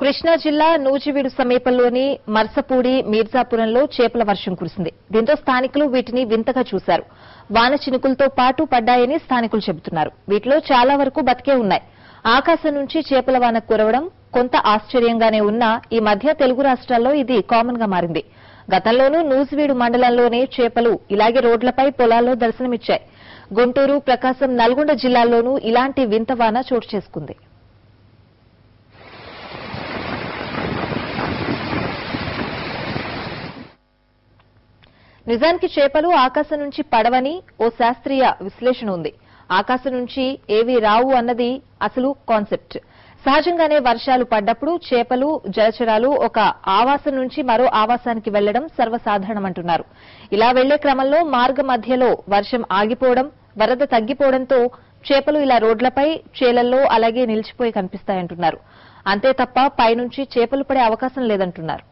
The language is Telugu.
కృష్ణా జిల్లా నూజివీడు సమీపంలోని మర్సపూడి మీర్జాపురంలో చేపల వర్షం కురిసింది. దీంతో స్థానికులు వీటిని వింతగా చూశారు. వాన చినుకులతో పాటు పడ్డాయని స్థానికులు చెబుతున్నారు. వీటిలో చాలా వరకు బతికే ఉన్నాయి. ఆకాశం నుంచి చేపల వాన కురవడం కొంత ఆశ్చర్యంగానే ఉన్నా ఈ మధ్య తెలుగు రాష్ట్రాల్లో ఇది కామన్ గా మారింది. గతంలోనూ నూజివీడు మండలంలోనే చేపలు ఇలాగే రోడ్లపై పొలాల్లో దర్శనమిచ్చాయి. గుంటూరు, ప్రకాశం, నల్గొండ జిల్లాల్లోనూ ఇలాంటి వింత వాన చోటు చేసుకుంది. నిజానికి చేపలు ఆకాశం నుంచి పడవని ఓ శాస్త్రీయ విశ్లేషణ ఉంది. ఆకాశం నుంచి ఏవీ రావు అన్నది అసలు కాన్సెప్ట్. సహజంగానే వర్షాలు పడ్డప్పుడు చేపలు, జలచరాలు ఒక ఆవాసం నుంచి మరో ఆవాసానికి వెళ్లడం సర్వసాధారణమంటున్నారు. ఇలా వెళ్లే క్రమంలో మార్గ మధ్యలో వర్షం ఆగిపోవడం, వరద తగ్గిపోవడంతో చేపలు ఇలా రోడ్లపై, చేలల్లో అలాగే నిలిచిపోయి కనిపిస్తాయంటున్నారు. అంతే తప్ప పైనుంచి చేపలు పడే అవకాశం లేదంటున్నారు.